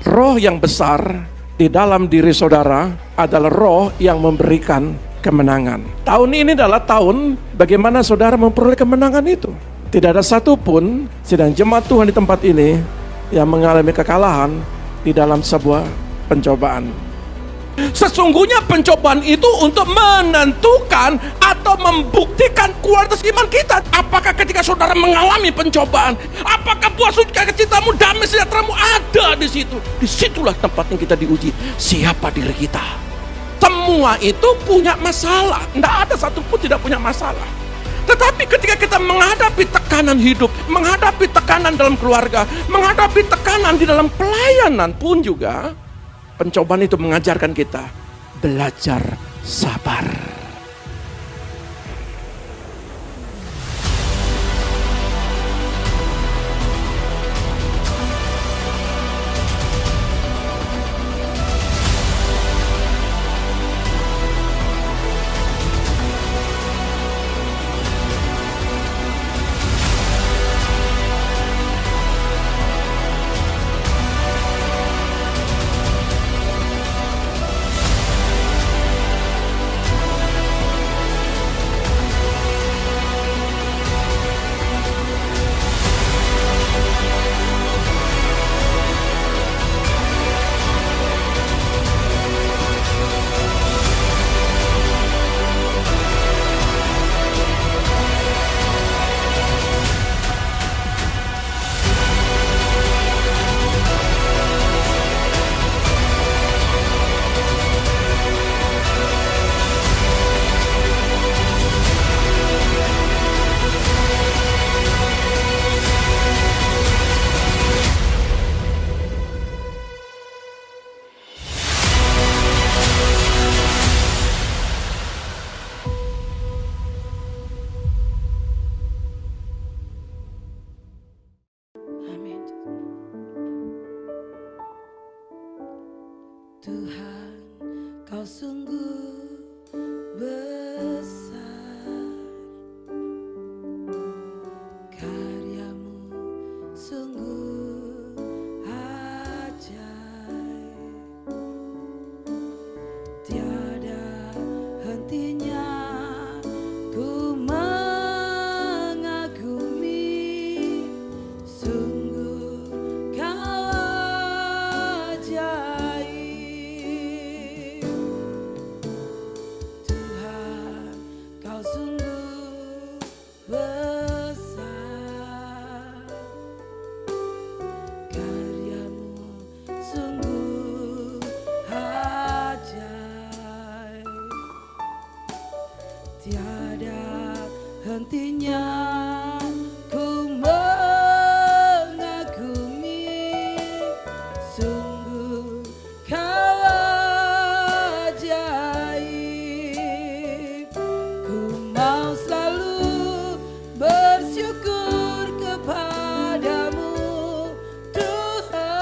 Roh yang besar di dalam diri saudara adalah roh yang memberikan kemenangan. Tahun ini adalah tahun bagaimana saudara memperoleh kemenangan itu. Tidak ada satupun sedang jemaat Tuhan di tempat ini yang mengalami kekalahan di dalam sebuah pencobaan. Sesungguhnya pencobaan itu untuk menentukan atau membuktikan kualitas iman kita. Apakah ketika saudara mengalami pencobaan, apakah buah sukacitamu, damai sejahteramu ada di situ? Disitulah tempatnya kita diuji. Siapa diri kita? Semua itu punya masalah. Tidak ada satupun tidak punya masalah. Tetapi ketika kita menghadapi tekanan hidup, menghadapi tekanan dalam keluarga, menghadapi tekanan di dalam pelayanan pun juga, pencobaan itu mengajarkan kita belajar sabar. Tuhan, Kau sungguh besar, karyamu sungguh ajaib, tiada hentinya ku mengagumi, sungguh Kau ajaib. Tiada hentinya ku mengagumi, sungguh Kau ajaib. Ku mau selalu bersyukur kepadamu, Tuhan.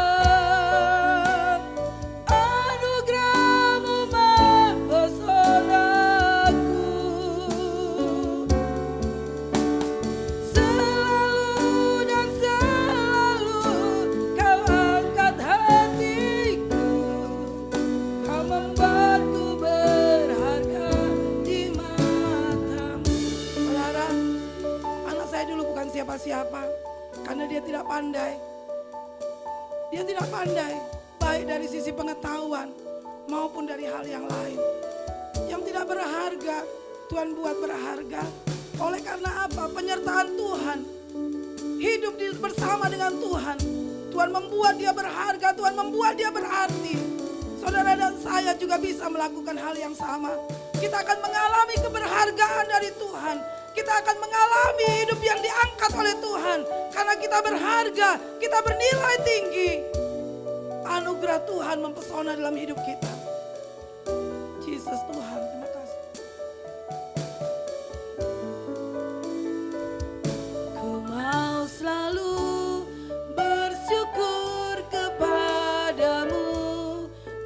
Anugerah-Mu mempesona. Siapa, karena dia tidak pandai. Dia tidak pandai, baik dari sisi pengetahuan maupun dari hal yang lain. Yang tidak berharga, Tuhan buat berharga. Oleh karena apa? Penyertaan Tuhan. Hidup bersama dengan Tuhan. Tuhan membuat dia berharga, Tuhan membuat dia berarti. Saudara dan saya juga bisa melakukan hal yang sama. Kita akan mengalami keberhargaan dari Tuhan. Kita akan mengalami hidup yang diangkat oleh Tuhan. Karena kita berharga, kita bernilai tinggi. Anugerah Tuhan mempesona dalam hidup kita. Yesus Tuhan, terima kasih. Ku mau selalu bersyukur kepadamu,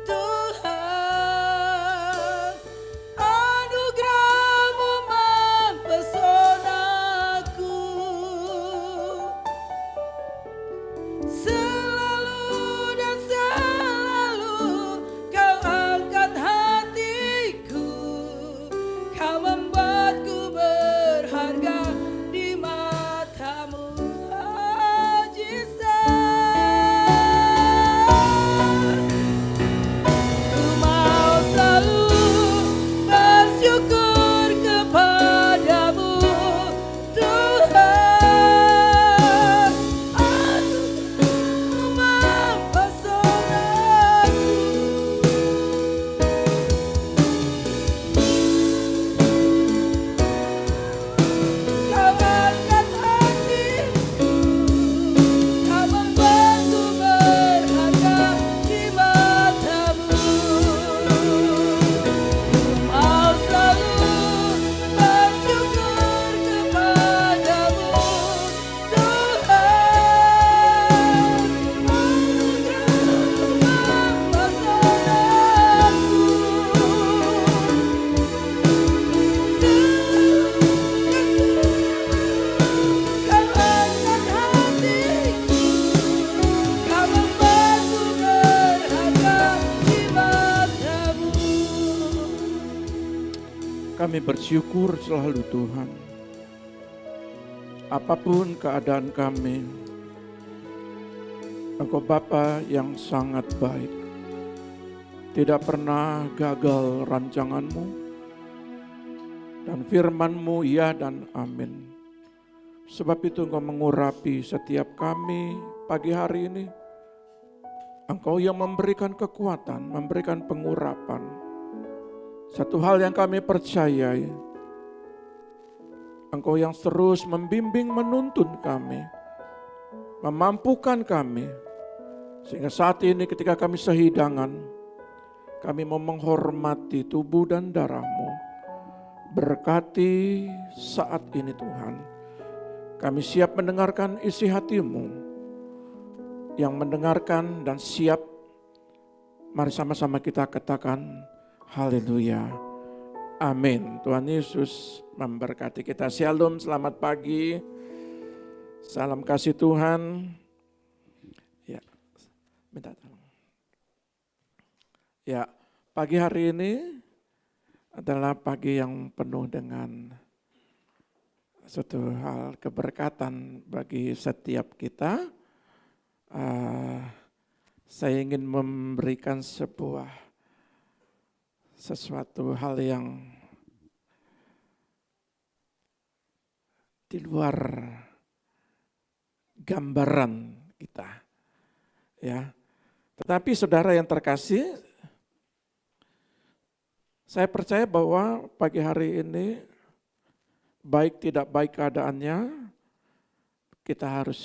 Tuhan. Anugerah-Mu mempesonaku. Selalu dan selalu Kami bersyukur selalu Tuhan. Apapun keadaan kami, Engkau Bapa yang sangat baik. Tidak pernah gagal rancangan-Mu. Dan firman-Mu ya dan amin. Sebab itu Engkau mengurapi setiap kami pagi hari ini. Engkau yang memberikan kekuatan, memberikan pengurapan. Satu hal yang kami percayai, Engkau yang terus membimbing menuntun kami, memampukan kami, sehingga saat ini ketika kami sehidangan, kami mau menghormati tubuh dan darah-Mu. Berkati saat ini Tuhan, kami siap mendengarkan isi hati-Mu, yang mendengarkan dan siap, mari sama-sama kita katakan, haleluya, amin. Tuhan Yesus memberkati kita. Shalom, selamat pagi, salam kasih Tuhan. Ya, minta tolong. Ya, pagi hari ini adalah pagi yang penuh dengan suatu hal keberkatan bagi setiap kita. Saya ingin memberikan sesuatu hal yang di luar gambaran kita, ya. Tetapi saudara yang terkasih, saya percaya bahwa pagi hari ini baik tidak baik keadaannya, kita harus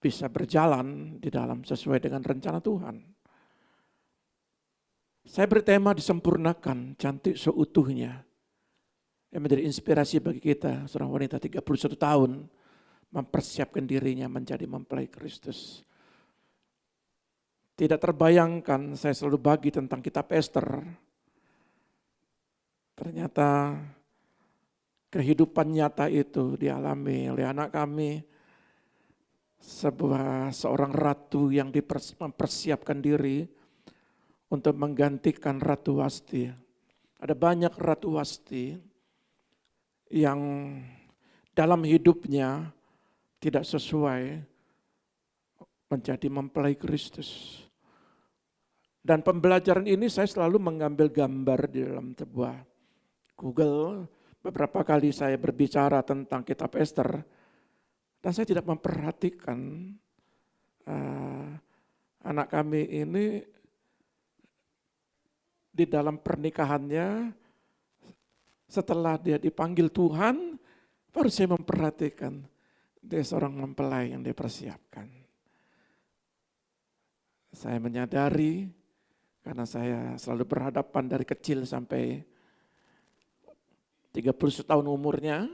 bisa berjalan di dalam sesuai dengan rencana Tuhan. Saya bertema disempurnakan, cantik seutuhnya. Yang menjadi inspirasi bagi kita, seorang wanita 31 tahun, mempersiapkan dirinya menjadi mempelai Kristus. Tidak terbayangkan, saya selalu bagi tentang kitab Ester. Ternyata kehidupan nyata itu dialami oleh anak kami, seorang ratu yang mempersiapkan diri untuk menggantikan Ratu Wasti. Ada banyak Ratu Wasti yang dalam hidupnya tidak sesuai menjadi mempelai Kristus. Dan pembelajaran ini saya selalu mengambil gambar di dalam sebuah Google. Beberapa kali saya berbicara tentang kitab Ester, dan saya tidak memperhatikan anak kami ini di dalam pernikahannya, setelah dia dipanggil Tuhan, baru saya memperhatikan dia seorang mempelai yang dipersiapkan. Saya menyadari, karena saya selalu berhadapan dari kecil sampai 30 tahun umurnya,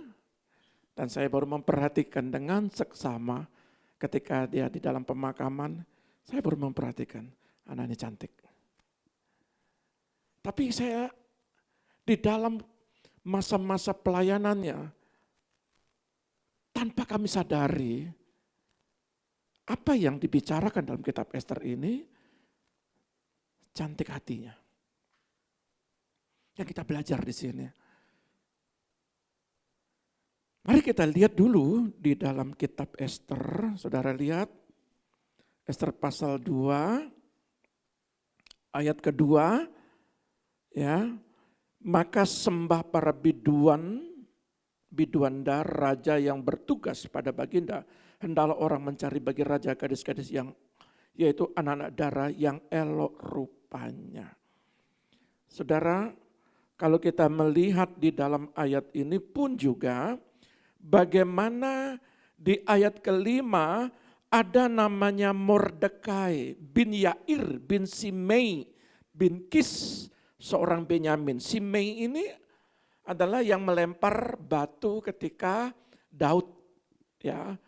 dan saya baru memperhatikan dengan seksama ketika dia di dalam pemakaman, saya baru memperhatikan anak ini cantik. Tapi saya di dalam masa-masa pelayanannya, tanpa kami sadari, apa yang dibicarakan dalam kitab Ester ini, cantik hatinya. Yang kita belajar di sini. Mari kita lihat dulu di dalam kitab Ester, saudara lihat, Ester pasal 2, ayat kedua, ya, maka sembah para biduanda raja yang bertugas pada baginda, hendaklah orang mencari bagi raja gadis-gadis yang, yaitu anak-anak darah yang elok rupanya. Saudara, kalau kita melihat di dalam ayat ini pun juga, bagaimana di ayat kelima ada namanya Mordekai bin Yair bin Simei bin Kis, seorang Benyamin. Simei ini adalah yang melempar batu ketika Daud, ya,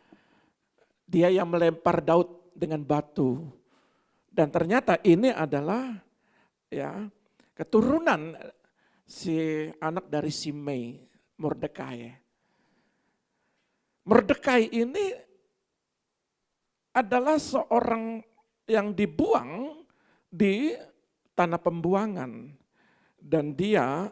dia yang melempar Daud dengan batu. Dan ternyata ini adalah, ya, keturunan si anak dari Simei, Mordekai. Mordekai ini adalah seorang yang dibuang di tanah pembuangan. dan dia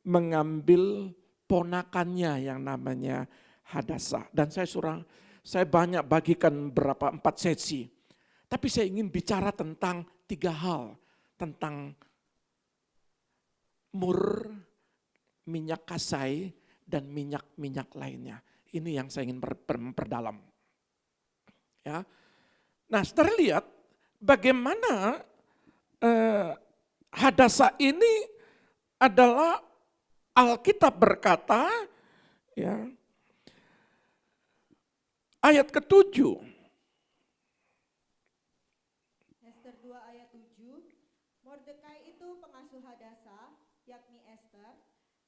mengambil ponakannya yang namanya Hadasa. Dan saya banyak bagikan 4 sesi. Tapi saya ingin bicara tentang 3 hal. Tentang mur, minyak kasai, dan minyak-minyak lainnya. Ini yang saya ingin memperdalam. Ya. Nah, saudara lihat bagaimana Hadasa ini adalah Alkitab berkata, ya, ayat ke-7. Ester 2 ayat 7, Mordekai itu pengasuh Hadasa, yakni Ester,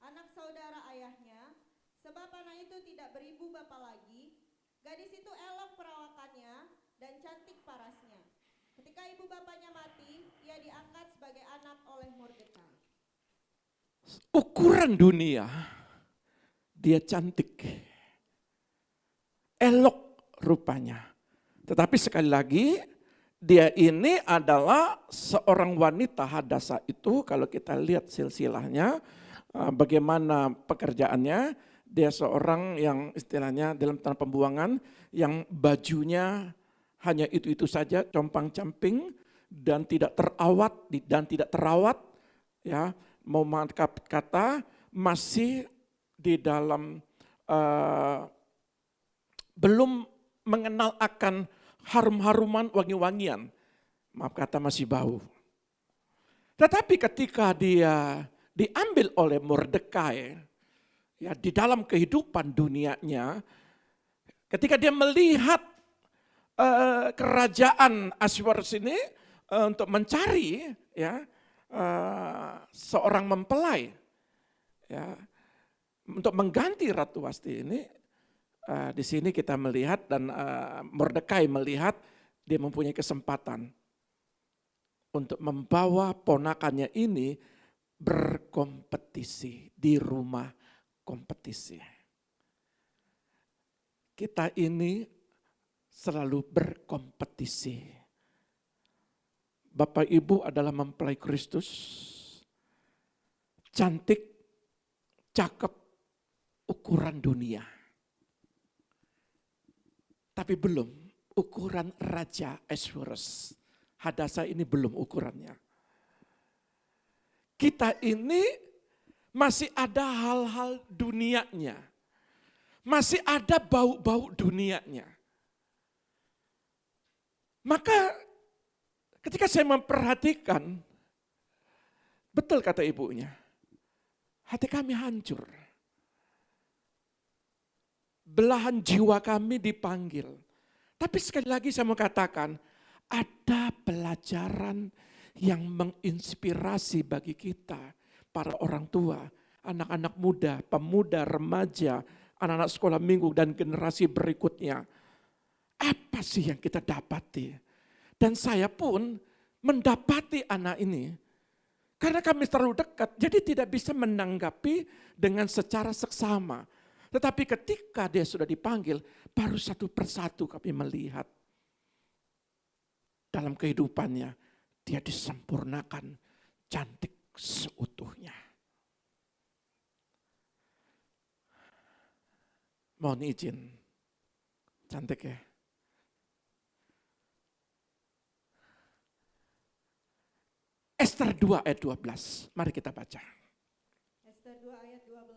anak saudara ayahnya, sebab anak itu tidak beribu bapa lagi, gadis itu elok perawakannya dan cantik parasnya. Ketika ibu bapanya mati, ia diangkat sebagai anak oleh Mordekai. Ukuran dunia, dia cantik, elok rupanya. Tetapi sekali lagi, dia ini adalah seorang wanita Hadasa itu, kalau kita lihat silsilahnya, bagaimana pekerjaannya, dia seorang yang istilahnya dalam tanda pembuangan, yang bajunya hanya itu-itu saja, compang-camping, dan tidak terawat, ya, mau kata masih di dalam belum mengenal akan harum-haruman wangi-wangian. Maaf kata masih bau. Tetapi ketika dia diambil oleh Mordekai, ya, di dalam kehidupan dunianya, ketika dia melihat kerajaan Ahasverus ini untuk mencari, ya, seorang mempelai, ya, untuk mengganti Ratu Wasti ini, di sini kita melihat dan Mordekai melihat dia mempunyai kesempatan untuk membawa ponakannya ini berkompetisi di rumah kompetisi. Kita ini selalu berkompetisi. Bapak Ibu adalah mempelai Kristus, cantik, cakep, ukuran dunia. Tapi belum ukuran Raja Ahasverus. Hadasa ini belum ukurannya. Kita ini masih ada hal-hal dunianya. Masih ada bau-bau dunianya. Maka ketika saya memperhatikan, betul kata ibunya, hati kami hancur. Belahan jiwa kami dipanggil. Tapi sekali lagi saya mau katakan, ada pelajaran yang menginspirasi bagi kita, para orang tua, anak-anak muda, pemuda, remaja, anak-anak sekolah minggu, dan generasi berikutnya. Apa sih yang kita dapati? Dan saya pun mendapati anak ini, karena kami terlalu dekat, jadi tidak bisa menanggapi dengan secara seksama. Tetapi ketika dia sudah dipanggil, baru satu persatu kami melihat dalam kehidupannya, dia disempurnakan cantik seutuhnya. Mohon izin, cantik ya. Ester 2 ayat 12, mari kita baca. Ester 2 ayat 12,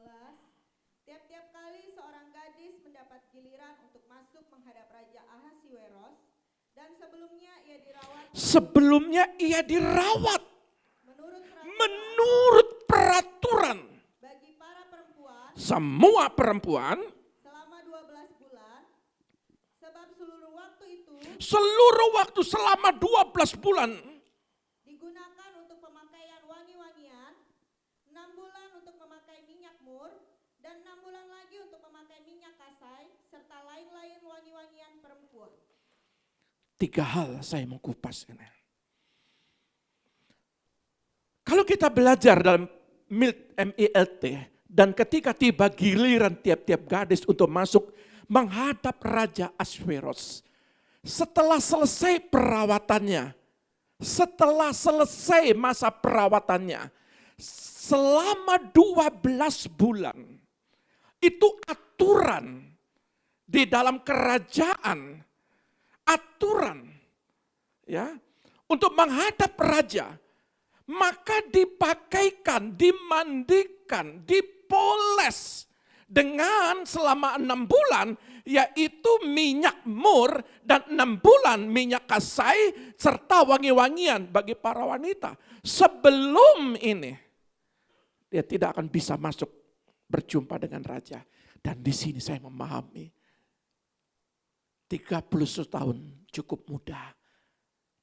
tiap-tiap kali seorang gadis mendapat giliran untuk masuk menghadap Raja Ahasverus, dan sebelumnya ia dirawat menurut peraturan bagi para perempuan semua perempuan selama 12 bulan, sebab seluruh waktu selama 12 bulan digunakan untuk pemakaian wangi-wangian, 6 bulan untuk memakai minyak mur, dan 6 bulan lagi untuk memakai minyak kasai, serta lain-lain wangi-wangian perempuan. 3 hal saya mau kupas ini. Kalau kita belajar dalam MILT dan ketika tiba giliran tiap-tiap gadis untuk masuk menghadap Raja Ahasverus, setelah selesai perawatannya, setelah selesai masa perawatannya, selama 12 bulan. Itu aturan di dalam kerajaan. Aturan ya untuk menghadap raja. Maka dipakaikan, dimandikan, dipoles dengan selama 6 bulan, yaitu minyak mur dan 6 bulan minyak kasai serta wangi-wangian bagi para wanita. Sebelum ini dia tidak akan bisa masuk berjumpa dengan raja. Dan di sini saya memahami 31 tahun cukup muda,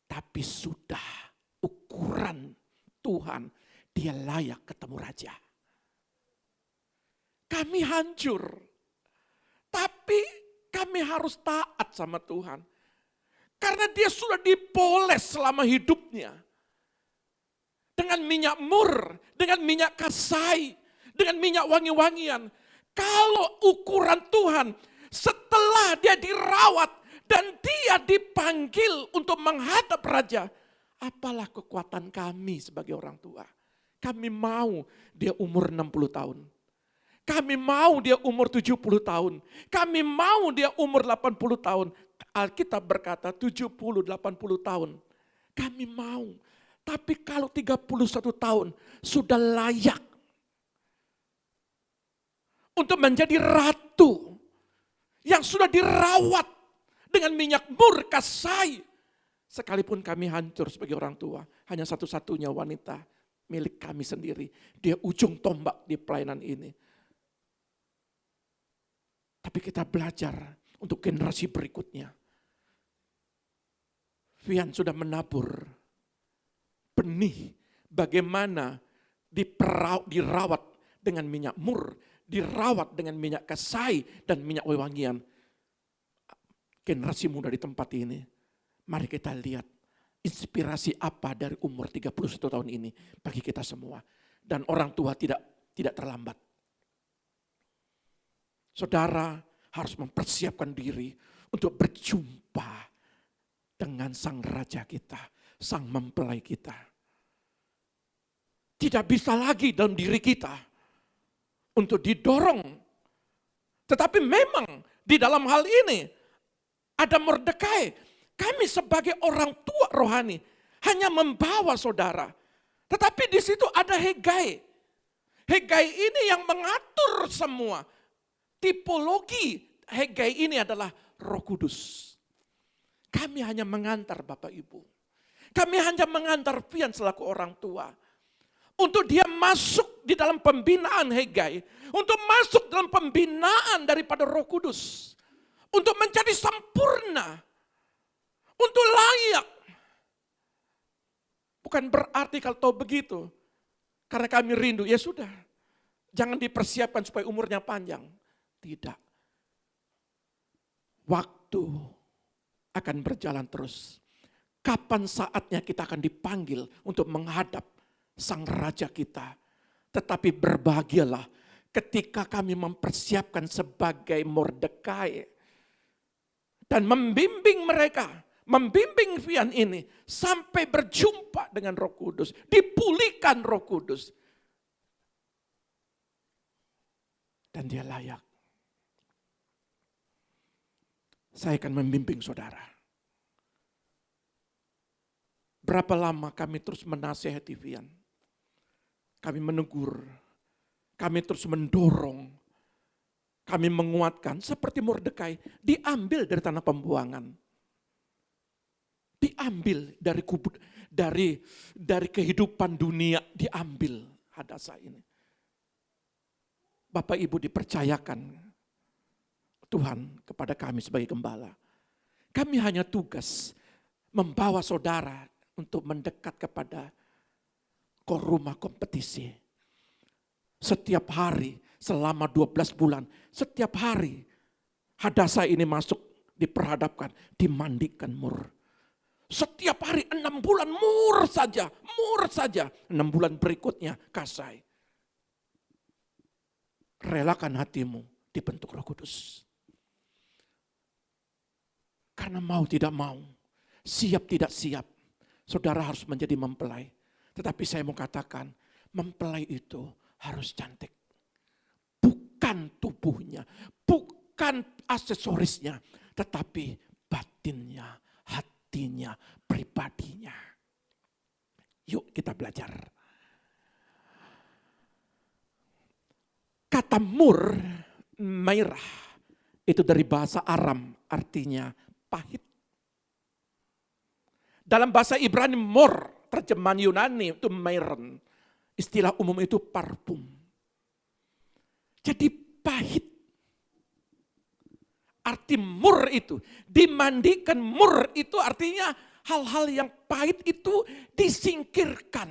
tapi sudah ukuran Tuhan, dia layak ketemu raja. Kami hancur, tapi kami harus taat sama Tuhan. Karena dia sudah dipoles selama hidupnya. Dengan minyak mur, dengan minyak kasai, dengan minyak wangi-wangian. Kalau ukuran Tuhan, setelah dia dirawat dan dia dipanggil untuk menghadap raja, apalah kekuatan kami sebagai orang tua. Kami mau dia umur 60 tahun. Kami mau dia umur 70 tahun. Kami mau dia umur 80 tahun. Alkitab berkata 70-80 tahun. Kami mau. Tapi kalau 31 tahun sudah layak untuk menjadi ratu yang sudah dirawat dengan minyak mur kasai. Sekalipun kami hancur sebagai orang tua, hanya satu-satunya wanita milik kami sendiri. Dia ujung tombak di pelayanan ini. Tapi kita belajar untuk generasi berikutnya. Fian sudah menabur benih bagaimana dirawat dengan minyak mur, dirawat dengan minyak kasai dan minyak wangian. Generasi muda di tempat ini, mari kita lihat inspirasi apa dari umur 31 tahun ini bagi kita semua. Dan orang tua tidak terlambat. Saudara harus mempersiapkan diri untuk berjumpa dengan sang raja kita, sang mempelai kita. Tidak bisa lagi dalam diri kita untuk didorong. Tetapi memang di dalam hal ini ada Mordekai. Kami sebagai orang tua rohani hanya membawa saudara. Tetapi di situ ada Hegai. Hegai ini yang mengatur semua. Tipologi Hegai ini adalah Roh Kudus. Kami hanya mengantar Bapak Ibu. Kami hanya mengantar Fian selaku orang tua. Untuk dia masuk di dalam pembinaan Hegai. Untuk masuk dalam pembinaan daripada Roh Kudus. Untuk menjadi sempurna. Untuk layak. Bukan berarti kalau tahu begitu. Karena kami rindu, ya sudah. Jangan dipersiapkan supaya umurnya panjang. Tidak. Waktu akan berjalan terus. Kapan saatnya kita akan dipanggil untuk menghadap sang raja kita. Tetapi berbahagialah ketika kami mempersiapkan sebagai Mordekai. Dan membimbing mereka, membimbing Fian ini sampai berjumpa dengan Roh Kudus. Dipulihkan Roh Kudus. Dan dia layak. Saya akan membimbing saudara. Berapa lama kami terus menasihati Fian. Kami menegur. Kami terus mendorong. Kami menguatkan. Seperti Mordekai. Diambil dari tanah pembuangan. Diambil dari kubur. Dari kehidupan dunia. Diambil Hadasa ini. Bapak Ibu dipercayakan Tuhan kepada kami sebagai gembala. Kami hanya tugas membawa saudara untuk mendekat kepada rumah kompetisi. Setiap hari selama 12 bulan, setiap hari Hadasa ini masuk, diperhadapkan, dimandikan mur. Setiap hari 6 bulan mur saja, 6 bulan berikutnya kasai. Relakan hatimu dibentuk Roh Kudus. Karena mau tidak mau, siap tidak siap, saudara harus menjadi mempelai. Tetapi saya mau katakan, mempelai itu harus cantik. Bukan tubuhnya, bukan aksesorisnya, tetapi batinnya, hatinya, pribadinya. Yuk kita belajar. Kata mur, merah, itu dari bahasa Aram, artinya pahit. Dalam bahasa Ibrani mor, terjemahan Yunani itu meiron. Istilah umum itu parfum. Jadi pahit. Arti mur itu, dimandikan mur itu artinya hal-hal yang pahit itu disingkirkan.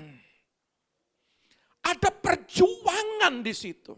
Ada perjuangan di situ.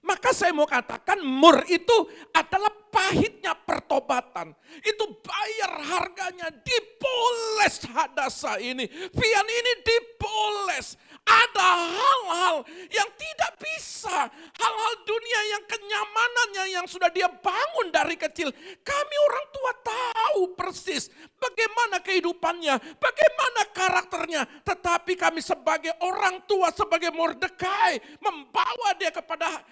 Maka saya mau katakan mur itu adalah pahitnya pertobatan. Itu bayar harganya, dipoles Hadasa ini. Vian ini dipoles. Ada hal-hal yang tidak bisa. Hal-hal dunia yang kenyamanannya yang sudah dia bangun dari kecil. Kami orang tua tahu persis bagaimana kehidupannya, bagaimana karakternya. Tetapi kami sebagai orang tua, sebagai Mordekai, membawa dia kepada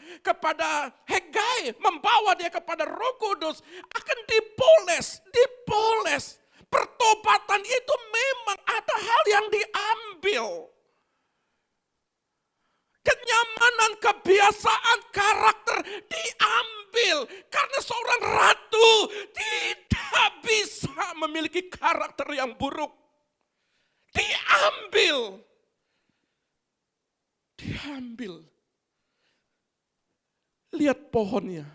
Hegai, membawa dia kepada Roh Kudus, akan dipoles. Pertobatan itu memang ada hal yang diambil. Kenyamanan, kebiasaan, karakter diambil. Karena seorang ratu tidak bisa memiliki karakter yang buruk. Diambil. Lihat pohonnya.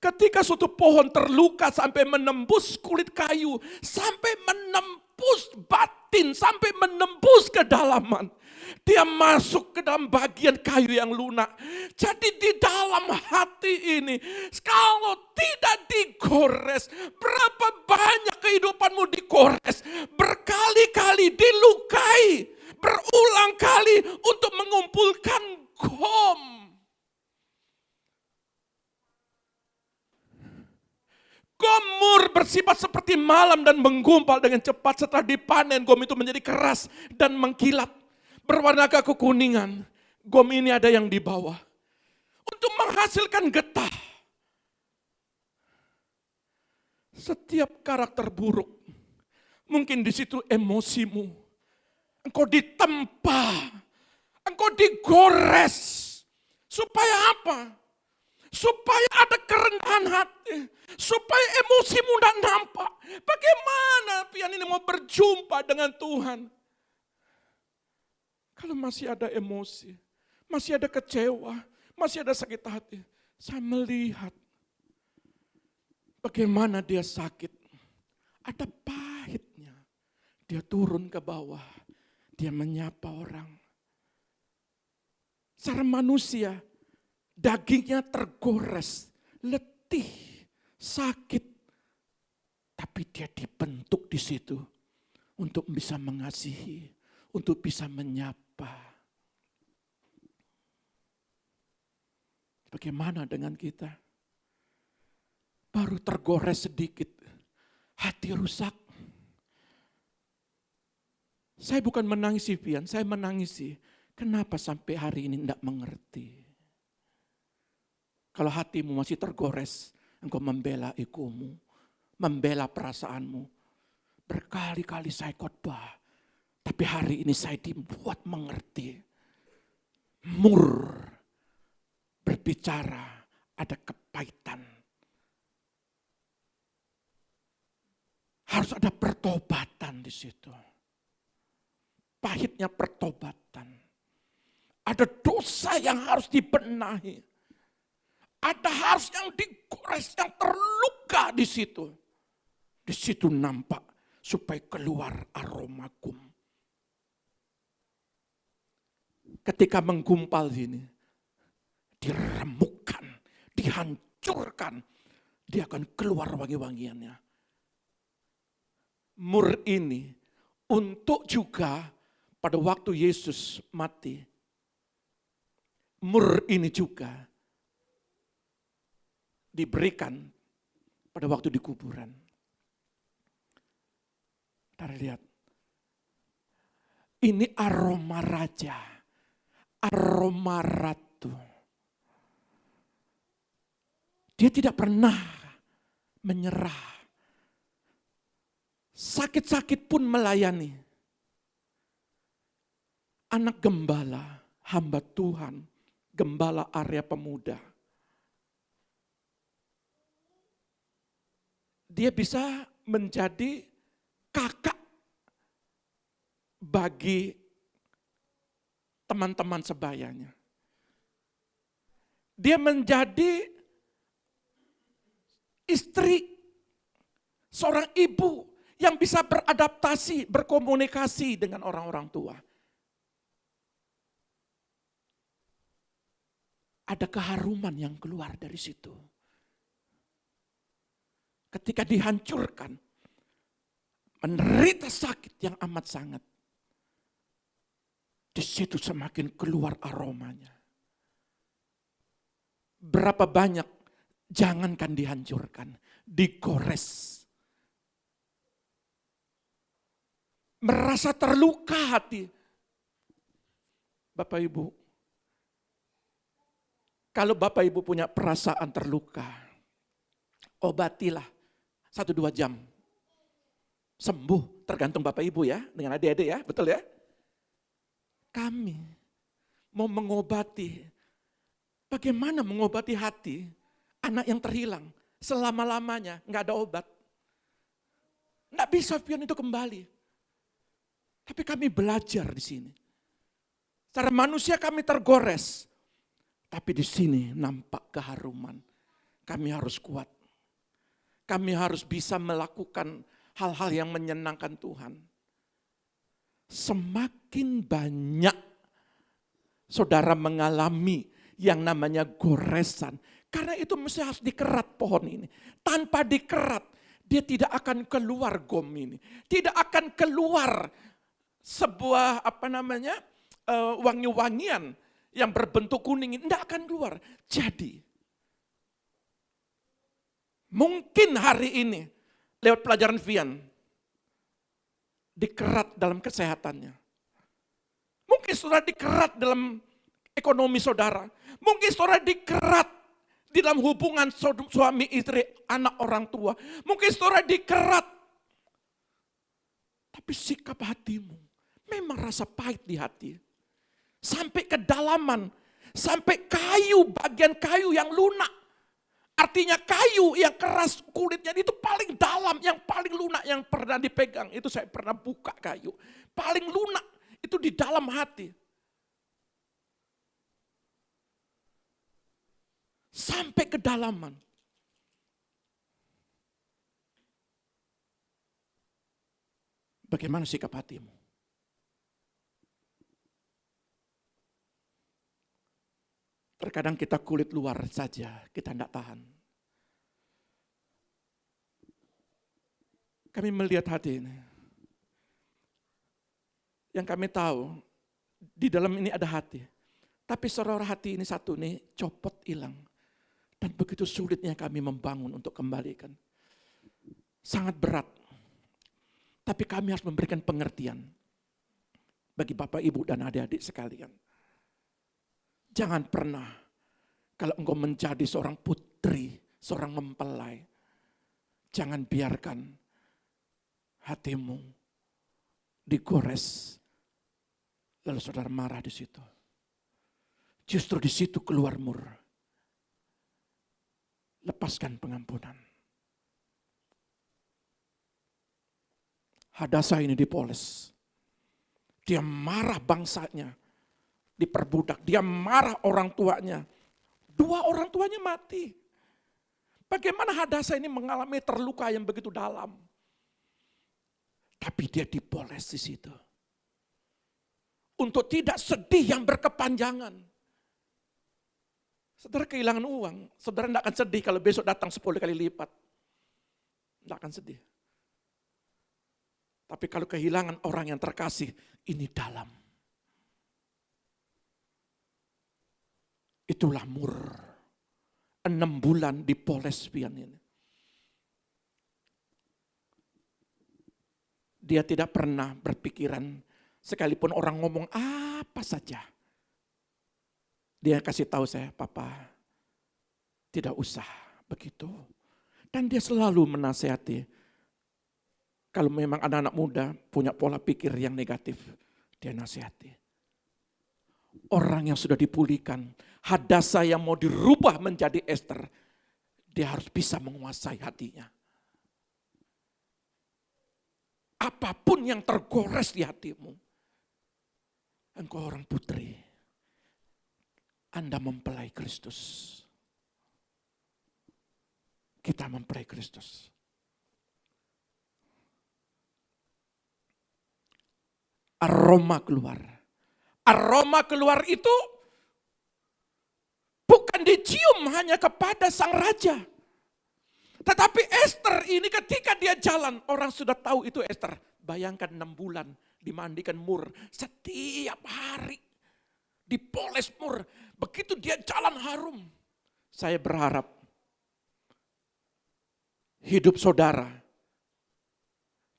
Ketika suatu pohon terluka sampai menembus kulit kayu, sampai menembus batin, sampai menembus kedalaman. Dia masuk ke dalam bagian kayu yang lunak. Jadi di dalam hati ini, kalau tidak digores, berapa banyak kehidupanmu digores, berkali-kali dilukai, berulang kali untuk mengumpulkan gom. Gomur bersifat seperti malam dan menggumpal dengan cepat. Setelah dipanen, gom itu menjadi keras dan mengkilat. Berwarna kekuningan. Gom ini ada yang di bawah. Untuk menghasilkan getah. Setiap karakter buruk. Mungkin di situ emosimu. Engkau ditempa. Engkau digores. Supaya apa? Supaya ada kerendahan hati. Supaya emosimu tidak nampak. Bagaimana pian ini mau berjumpa dengan Tuhan? Kalau masih ada emosi, masih ada kecewa, masih ada sakit hati. Saya melihat bagaimana dia sakit. Ada pahitnya. Dia turun ke bawah. Dia menyapa orang. Secara manusia, dagingnya tergores, letih, sakit. Tapi dia dibentuk di situ untuk bisa mengasihi, untuk bisa menyapa. Bagaimana dengan kita? Baru tergores sedikit, hati rusak. Saya bukan menangisi pian, saya menangisi. Kenapa sampai hari ini tidak mengerti? Kalau hatimu masih tergores, engkau membela egomu, membela perasaanmu. Berkali-kali saya khotbah, tapi hari ini saya dibuat mengerti. Mur berbicara ada kepahitan. Harus ada pertobatan di situ. Pahitnya pertobatan. Ada dosa yang harus dibenahi. Ada harus yang digores, yang terluka di situ. Di situ nampak supaya keluar aroma gum. Ketika menggumpal ini, diremukkan, dihancurkan, dia akan keluar wangi-wangiannya. Mur ini untuk juga pada waktu Yesus mati, mur ini juga diberikan pada waktu di kuburan. Kita lihat, ini aroma raja. aroma ratu. Dia tidak pernah menyerah. Sakit-sakit pun melayani. Anak gembala, hamba Tuhan, gembala area pemuda. Dia bisa menjadi kakak bagi teman-teman sebayanya. Dia menjadi istri, seorang ibu yang bisa beradaptasi, berkomunikasi dengan orang-orang tua. Ada keharuman yang keluar dari situ. Ketika dihancurkan, menderita sakit yang amat sangat. Di situ semakin keluar aromanya. Berapa banyak, jangankan dihancurkan, digores. Merasa terluka hati. Bapak Ibu, kalau Bapak Ibu punya perasaan terluka, obatilah 1-2 jam. Sembuh, tergantung Bapak Ibu ya, dengan adik-adik ya, betul ya? Kami mau mengobati, bagaimana mengobati hati anak yang terhilang selama-lamanya, nggak ada obat. Nggak bisa pion itu kembali. Tapi kami belajar di sini. Secara manusia kami tergores, tapi di sini nampak keharuman. Kami harus kuat. Kami harus bisa melakukan hal-hal yang menyenangkan Tuhan. Semakin banyak saudara mengalami yang namanya goresan. Karena itu mesti harus dikerat pohon ini. Tanpa dikerat, dia tidak akan keluar gom ini. Tidak akan keluar sebuah wangi-wangian yang berbentuk kuning ini. Tidak akan keluar. Jadi, mungkin hari ini lewat pelajaran Vian dikerat dalam kesehatannya. Mungkin saudara dikerat dalam ekonomi saudara. Mungkin saudara dikerat di dalam hubungan suami istri, anak orang tua. Mungkin saudara dikerat. Tapi sikap hatimu memang rasa pahit di hati. Sampai kedalaman, sampai kayu, bagian kayu yang lunak. Artinya kayu yang keras kulitnya itu paling dalam, yang paling lunak yang pernah dipegang. Itu saya pernah buka kayu. Paling lunak itu di dalam hati. Sampai kedalaman. Bagaimana sikap hatimu? Terkadang kita kulit luar saja, kita tidak tahan. Kami melihat hati ini. Yang kami tahu, di dalam ini ada hati. Tapi saudara hati ini satu nih, copot hilang. Dan begitu sulitnya kami membangun untuk kembalikan. Sangat berat. Tapi kami harus memberikan pengertian. Bagi Bapak, Ibu, dan adik-adik sekalian. Jangan pernah, kalau engkau menjadi seorang putri, seorang mempelai, jangan biarkan hatimu digores, lalu saudara marah di situ. Justru di situ keluar mur. Lepaskan pengampunan. Hadasa ini dipoles. Dia marah bangsanya. Diperbudak, dia marah orang tuanya. 2 orang tuanya mati. Bagaimana Hadasa ini mengalami terluka yang begitu dalam. Tapi dia dipoles di situ. Untuk tidak sedih yang berkepanjangan. Saudara kehilangan uang, saudara tidak akan sedih kalau besok datang 10 kali lipat. Tidak akan sedih. Tapi kalau kehilangan orang yang terkasih, ini dalam. Itulah mur. 6 bulan dipoles pian ini. Dia tidak pernah berpikiran, sekalipun orang ngomong apa saja. Dia kasih tahu saya, Papa, tidak usah begitu. Dan dia selalu menasihati. Kalau memang anak-anak muda punya pola pikir yang negatif, dia nasihati. Orang yang sudah dipulihkan, Hadasa yang mau dirubah menjadi Ester, dia harus bisa menguasai hatinya. Apapun yang tergores di hatimu, engkau orang putri, Anda mempelai Kristus. Kita mempelai Kristus. Aroma keluar. Aroma keluar itu bukan dicium hanya kepada sang raja. Tetapi Ester ini ketika dia jalan, orang sudah tahu itu Ester. Bayangkan 6 bulan dimandikan mur setiap hari. Dipoles mur. Begitu dia jalan harum. Saya berharap hidup saudara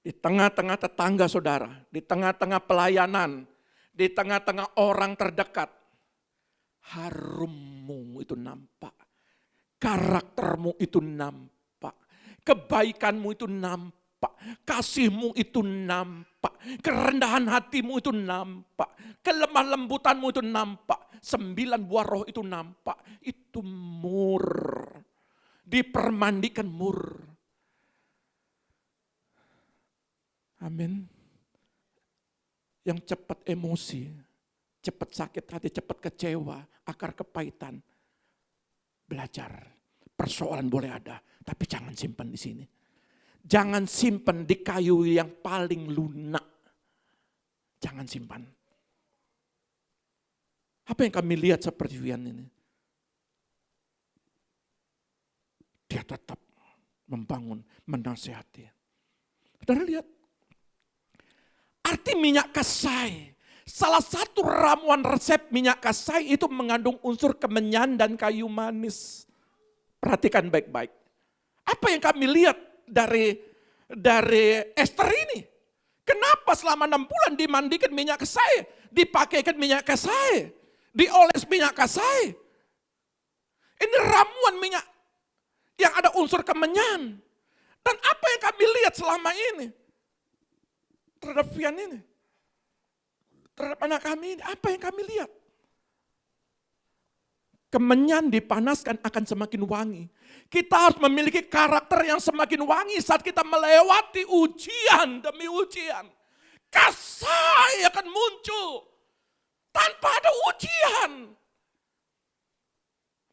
di tengah-tengah tetangga saudara, di tengah-tengah pelayanan, di tengah-tengah orang terdekat, harummu itu nampak, karaktermu itu nampak, kebaikanmu itu nampak, kasihmu itu nampak, kerendahan hatimu itu nampak, kelemah lembutanmu itu nampak, 9 buah roh itu nampak, itu mur, dipermandikan mur. Amin. Yang cepat emosi, cepat sakit hati, cepat kecewa, akar kepahitan. Belajar. Persoalan boleh ada, tapi jangan simpan di sini. Jangan simpan di kayu yang paling lunak. Jangan simpan. Apa yang kami lihat seperti Wian ini? Dia tetap membangun, menasihati. Saudara lihat. Arti minyak kasai. Salah satu ramuan resep minyak kasai itu mengandung unsur kemenyan dan kayu manis. Perhatikan baik-baik. Apa yang kami lihat dari Ester ini? Kenapa selama 6 bulan dimandikan minyak kasai? Dipakaikan minyak kasai? Dioles minyak kasai? Ini ramuan minyak yang ada unsur kemenyan. Dan apa yang kami lihat selama ini? Terhadap Vian ini, terhadap anak kami ini, apa yang kami lihat? Kemenyan dipanaskan akan semakin wangi. Kita harus memiliki karakter yang semakin wangi saat kita melewati ujian demi ujian. Kasai akan muncul tanpa ada ujian.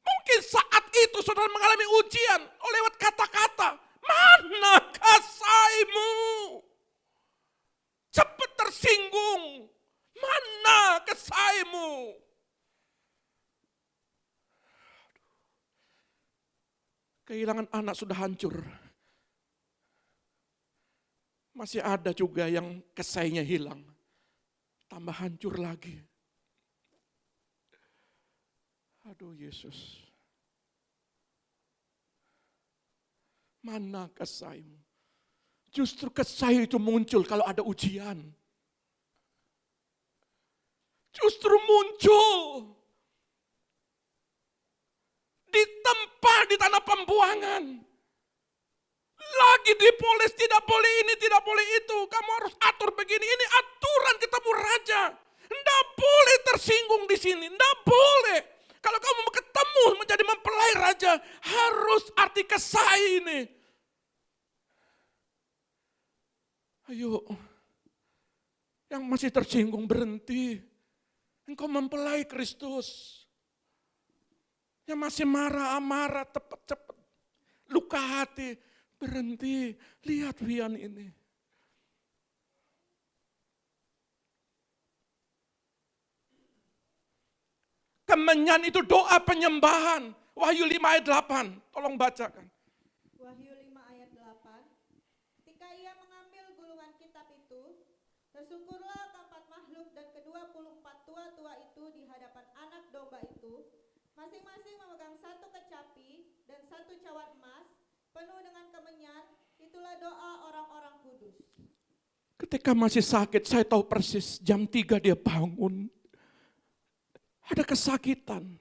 Mungkin saat itu saudara mengalami ujian lewat kata-kata, mana kasaimu? Cepat tersinggung. Mana kasaimu? Kehilangan anak sudah hancur. Masih ada juga yang kasainya hilang. Tambah hancur lagi. Aduh Yesus. Mana kasaimu? Justru kasih itu muncul kalau ada ujian. Justru muncul ditempa di tanah pembuangan. Lagi dipoles, tidak boleh ini, tidak boleh itu. Kamu harus atur begini, ini aturan ketemu raja. Tidak boleh tersinggung di sini, tidak boleh. Kalau kamu mau ketemu menjadi mempelai raja, harus arti kasih ini. Ayo, yang masih tersinggung berhenti. Engkau mempelai Kristus. Yang masih marah-marah, cepat-cepat. Luka hati, berhenti. Lihat Wian ini. Kemenyan itu doa penyembahan. Wahyu 5 ayat 8. Tolong bacakan. Wahyu 5 ayat 8. Ketika ia mengambil gulungan kitab itu, tersungkurlah keempat makhluk dan ke-24 tua-tua itu di hadapan anak domba itu, masing-masing memegang 1 kecapi dan 1 cawan emas, penuh dengan kemenyan. Itulah doa orang-orang kudus. Ketika masih sakit, saya tahu persis jam 3 dia bangun. Ada kesakitan.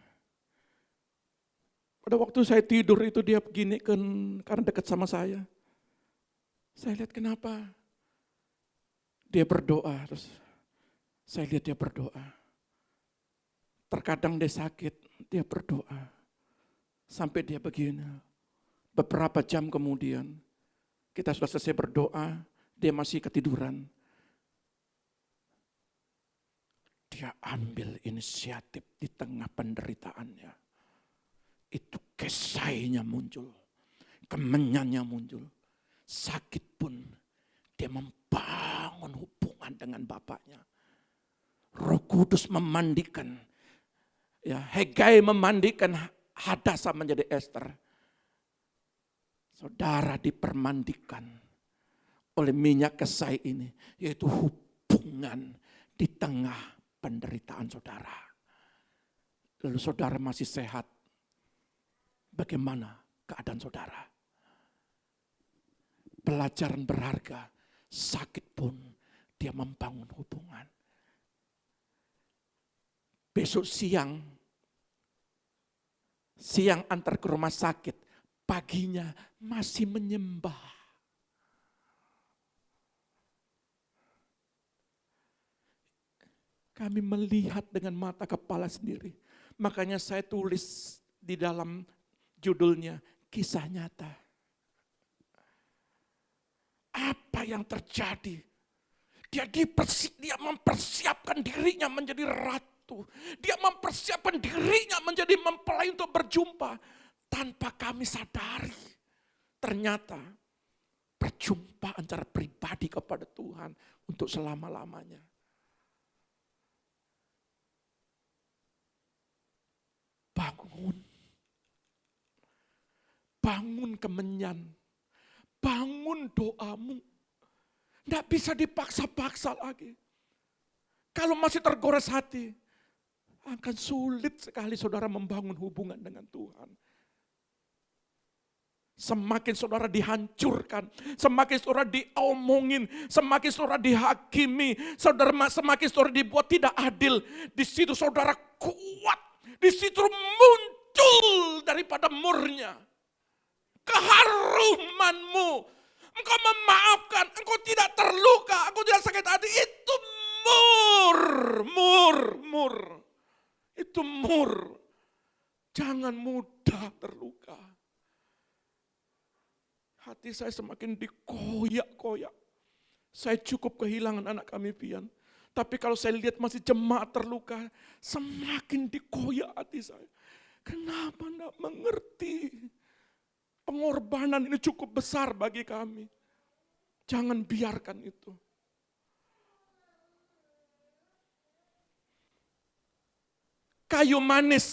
Pada waktu saya tidur itu dia begini kan, karena dekat sama saya. Saya lihat kenapa. Dia berdoa, terus saya lihat dia berdoa. Terkadang dia sakit, dia berdoa. Sampai dia begini. Beberapa jam kemudian, kita sudah selesai berdoa, dia masih ketiduran. Dia ambil inisiatif di tengah penderitaannya. Itu kesainya muncul, kemenyannya muncul. Sakit pun dia membangun hubungan dengan Bapaknya. Roh Kudus memandikan, ya Hegai memandikan Hadasa menjadi Ester. Saudara dipermandikan oleh minyak kesai ini, yaitu hubungan di tengah penderitaan saudara. Lalu saudara masih sehat. Bagaimana keadaan saudara? Pelajaran berharga, sakit pun dia membangun hubungan. Besok siang antar ke rumah sakit, paginya masih menyembah. Kami melihat dengan mata kepala sendiri. Makanya saya tulis di dalam judulnya, kisah nyata. Apa yang terjadi? Dia mempersiapkan dirinya menjadi ratu. Dia mempersiapkan dirinya menjadi mempelai untuk berjumpa. Tanpa kami sadari. Ternyata perjumpaan secara pribadi kepada Tuhan untuk selama-lamanya. Bangun kemenyan, bangun doamu. Tidak bisa dipaksa-paksa lagi. Kalau masih tergores hati, akan sulit sekali saudara membangun hubungan dengan Tuhan. Semakin saudara dihancurkan, semakin saudara diomongin, semakin saudara dihakimi, semakin saudara dibuat tidak adil. Di situ saudara kuat, di situ muncul daripada murnya keharumanmu. Engkau memaafkan, engkau tidak terluka, engkau tidak sakit hati. Itu mur. Itu mur. Jangan mudah terluka. Hati saya semakin dikoyak-koyak. Saya cukup kehilangan anak kami pian. Tapi kalau saya lihat masih jemaat terluka, semakin dikoyak hati saya. Kenapa enggak mengerti? Pengorbanan ini cukup besar bagi kami. Jangan biarkan itu. Kayu manis.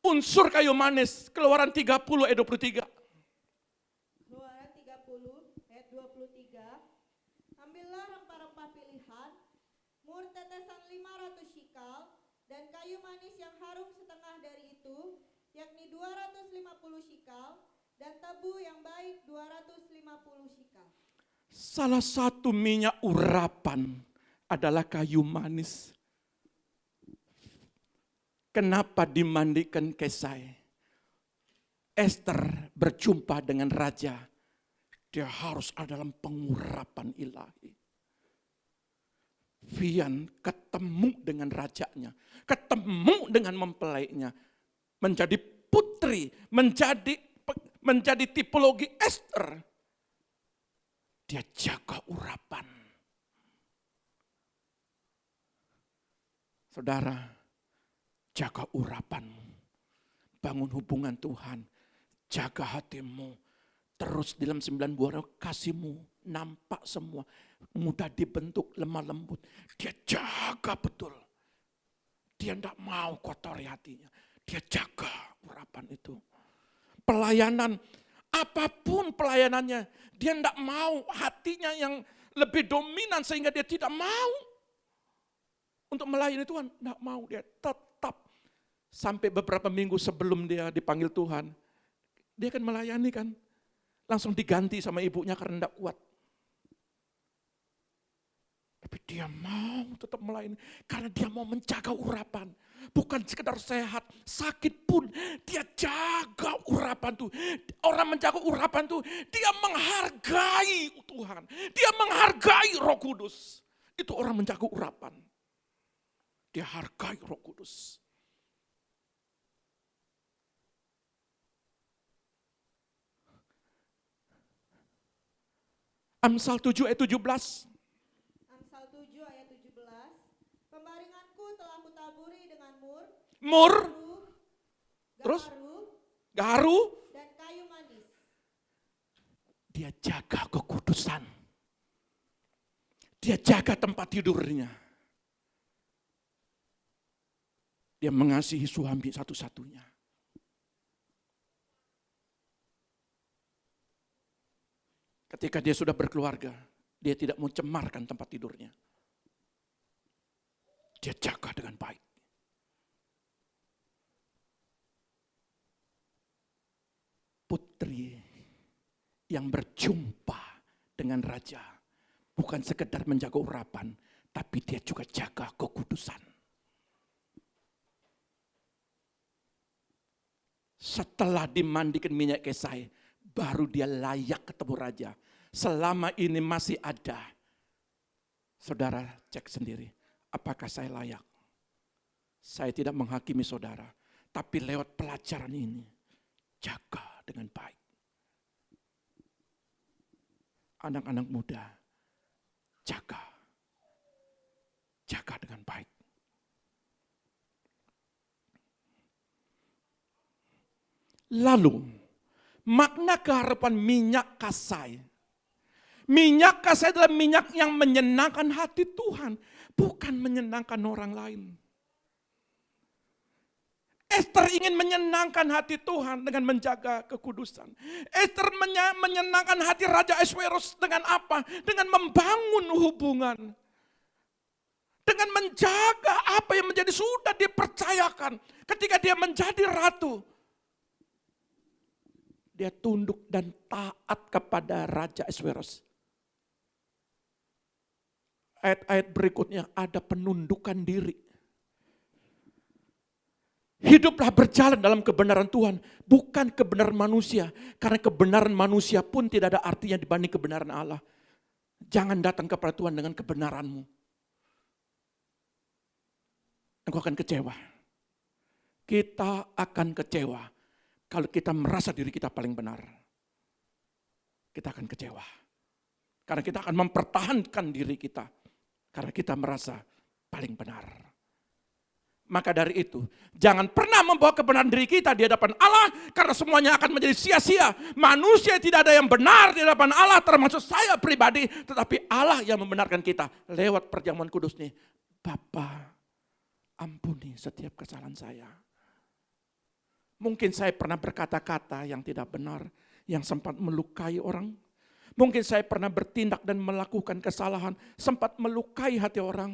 Unsur kayu manis. Keluaran 30 ayat 23. Keluaran 30 ayat 23. Ambillah rempah-rempah pilihan, mur tetesan 500 shikal, dan kayu manis yang harum setengah dari itu, yakni 250 shikal, dan tebu yang baik 250 shikal. Salah satu minyak urapan adalah kayu manis. Kenapa dimandikan Kesai? Ester berjumpa dengan raja. Dia harus ada dalam pengurapan ilahi. Vian ketemu dengan rajanya, ketemu dengan mempelainya, menjadi putri, menjadi tipologi Ester. Dia jaga urapan. Saudara, jaga urapanmu. Bangun hubungan Tuhan. Jaga hatimu. Terus dalam 9 buah kasihmu nampak semua. Mudah dibentuk, lemah lembut. Dia jaga betul. Dia tidak mau kotori hatinya. Dia jaga urapan itu. Pelayanan, apapun pelayanannya, dia tidak mau hatinya yang lebih dominan sehingga dia tidak mau untuk melayani Tuhan. Tidak mau, dia tetap sampai beberapa minggu sebelum dia dipanggil Tuhan, dia akan melayani kan. Langsung diganti sama ibunya karena tidak kuat. Tapi dia mau tetap melayani karena dia mau menjaga urapan. Bukan sekedar sehat, sakit pun dia jaga urapan tuh. Orang menjaga urapan tuh, dia menghargai Tuhan. Dia menghargai Roh Kudus. Itu orang menjaga urapan. Dia hargai Roh Kudus. Amsal 7 ayat 17. Amsal 7 ayat 17. Pembaringanku telah kutaburi dengan Mur, gaharu, terus gaharu, dan kayu manis. dia jaga kekudusan. Dia jaga tempat tidurnya. Dia mengasihi suami satu-satunya. Ketika dia sudah berkeluarga, dia tidak mau cemarkan tempat tidurnya. Dia jaga dengan baik. Putri yang berjumpa dengan raja bukan sekedar menjaga urapan, tapi dia juga jaga kekudusan. Setelah dimandikan minyak kesai, baru dia layak ketemu raja. Selama ini masih ada. Saudara cek sendiri, apakah saya layak? Saya tidak menghakimi saudara, tapi lewat pelajaran ini, jaga dengan baik. Anak-anak muda, jaga dengan baik. Lalu, makna keharapan minyak kasai. Minyak kasai adalah minyak yang menyenangkan hati Tuhan, bukan menyenangkan orang lain. Esther ingin menyenangkan hati Tuhan dengan menjaga kekudusan. Esther menyenangkan hati Raja Ahasveros dengan apa? Dengan membangun hubungan. Dengan menjaga apa yang menjadi sudah dipercayakan. Ketika dia menjadi ratu, dia tunduk dan taat kepada Raja Ahasveros. Ayat-ayat berikutnya ada penundukan diri. Hiduplah berjalan dalam kebenaran Tuhan, bukan kebenaran manusia. Karena kebenaran manusia pun tidak ada artinya dibanding kebenaran Allah. Jangan datang kepada Tuhan dengan kebenaranmu. Engkau akan kecewa. Kita akan kecewa kalau kita merasa diri kita paling benar. Kita akan kecewa. Karena kita akan mempertahankan diri kita. Karena kita merasa paling benar. Maka dari itu, jangan pernah membawa kebenaran diri kita di hadapan Allah, karena semuanya akan menjadi sia-sia. Manusia tidak ada yang benar di hadapan Allah, termasuk saya pribadi, tetapi Allah yang membenarkan kita lewat perjamuan kudus nih. Bapa, ampuni setiap kesalahan saya. Mungkin saya pernah berkata-kata yang tidak benar, yang sempat melukai orang. Mungkin saya pernah bertindak dan melakukan kesalahan, sempat melukai hati orang.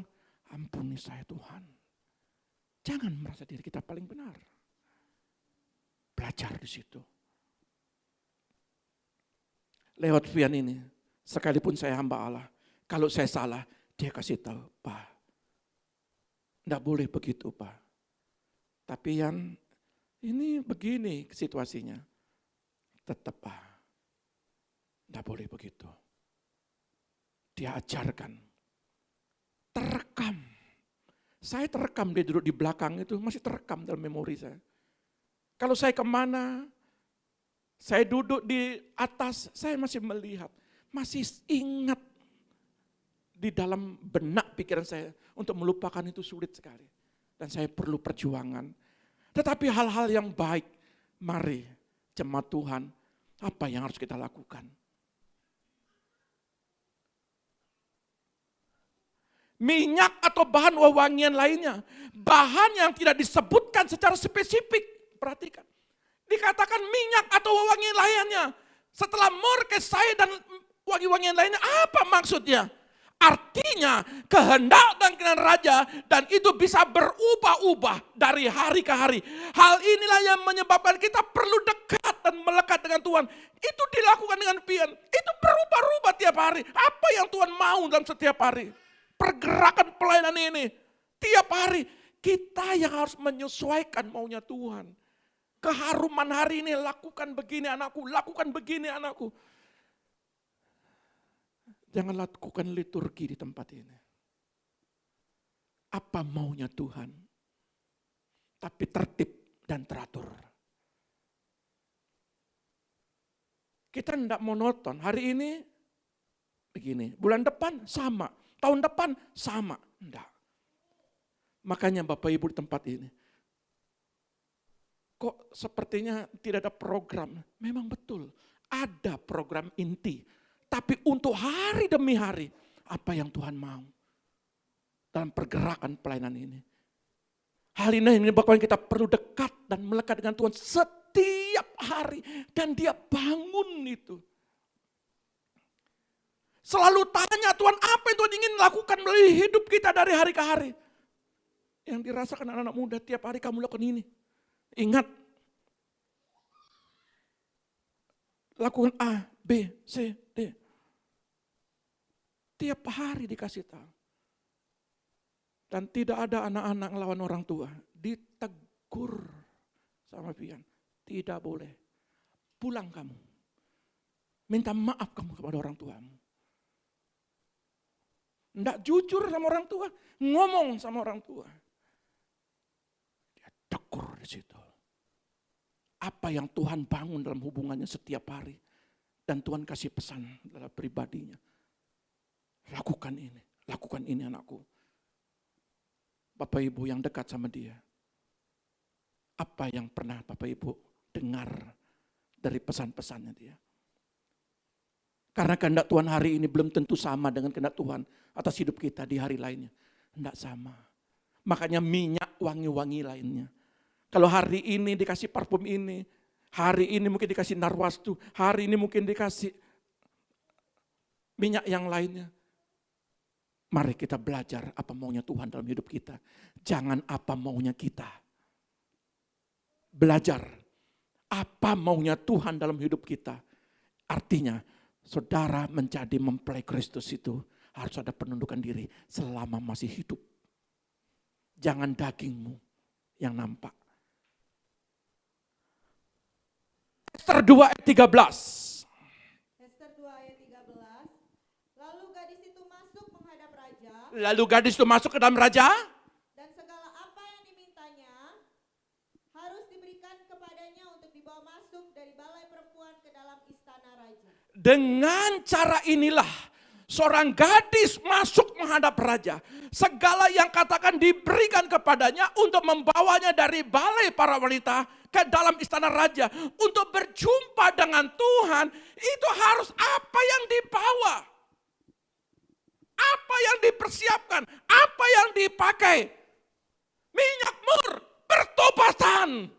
Ampuni saya Tuhan. Jangan merasa diri kita paling benar. Belajar di situ. Lewat firman ini, sekalipun saya hamba Allah, kalau saya salah, dia kasih tahu, Pak, enggak boleh begitu Pak. Tapi yang ini begini situasinya. Tetap Pak, enggak boleh begitu. Dia ajarkan. Terekam. Saya terekam, dia duduk di belakang itu, masih terekam dalam memori saya. Kalau saya kemana, saya duduk di atas, saya masih melihat, masih ingat di dalam benak pikiran saya untuk melupakan itu sulit sekali. Dan saya perlu perjuangan. Tetapi hal-hal yang baik, mari jemaat Tuhan, apa yang harus kita lakukan? Minyak atau bahan wewangian lainnya. Bahan yang tidak disebutkan secara spesifik. Perhatikan. Dikatakan minyak atau wewangian lainnya. Setelah mur, kesai dan wangi-wangian lainnya, apa maksudnya? Artinya kehendak dan keinginan raja dan itu bisa berubah-ubah dari hari ke hari. Hal inilah yang menyebabkan kita perlu dekat dan melekat dengan Tuhan. Itu dilakukan dengan pian. Itu berubah-ubah tiap hari. Apa yang Tuhan mau dalam setiap hari? pergerakan pelayanan ini. Tiap hari kita yang harus menyesuaikan maunya Tuhan. Keharuman hari ini, lakukan begini anakku, lakukan begini anakku. Jangan lakukan liturgi di tempat ini. Apa maunya Tuhan? Tapi tertib dan teratur. Kita tidak monoton. Hari ini begini, bulan depan sama, tahun depan sama. Enggak. Makanya Bapak Ibu di tempat ini, kok sepertinya tidak ada program? Memang betul, ada program inti. Tapi untuk hari demi hari, apa yang Tuhan mau dalam pergerakan pelayanan ini. Hal ini yang menyebabkan kita perlu dekat dan melekat dengan Tuhan setiap hari. Dan dia bangun itu. Selalu tanya Tuhan apa yang Tuhan ingin lakukan melalui hidup kita dari hari ke hari. Yang dirasakan anak-anak muda tiap hari kamu lakukan ini. Ingat. Lakukan A, B, C, D. Tiap hari dikasih tahu. Dan tidak ada anak-anak lawan orang tua. Ditegur sama pian. Tidak boleh. Pulang kamu. Minta maaf kamu kepada orang tuamu. Tidak jujur sama orang tua. Ngomong sama orang tua. Dia tegur di situ. Apa yang Tuhan bangun dalam hubungannya setiap hari. Dan Tuhan kasih pesan dalam pribadinya. Lakukan ini anakku. Bapak Ibu yang dekat sama dia. Apa yang pernah Bapak Ibu dengar dari pesan-pesannya dia. Karena kehendak Tuhan hari ini belum tentu sama dengan kehendak Tuhan atas hidup kita di hari lainnya. Tidak sama. Makanya minyak wangi-wangi lainnya. Kalau hari ini dikasih parfum ini, hari ini mungkin dikasih narwastu, hari ini mungkin dikasih minyak yang lainnya. Mari kita belajar apa maunya Tuhan dalam hidup kita. Jangan apa maunya kita. Belajar apa maunya Tuhan dalam hidup kita. Artinya, saudara menjadi mempelai Kristus itu harus ada penundukan diri selama masih hidup. Jangan dagingmu yang nampak. Ester 2 ayat 13. Ester 2 ayat 13. Lalu gadis itu masuk menghadap raja. Lalu gadis itu masuk ke dalam raja. Dan segala apa yang dimintanya harus diberikan kepadanya untuk dibawa masuk dari balai perempuan ke dalam istana raja. Dengan cara inilah seorang gadis masuk menghadap raja. Segala yang katakan diberikan kepadanya untuk membawanya dari balai para wanita ke dalam istana raja. Untuk berjumpa dengan Tuhan, itu harus apa yang dibawa. Apa yang dipersiapkan, apa yang dipakai. Minyak mur, pertobatan.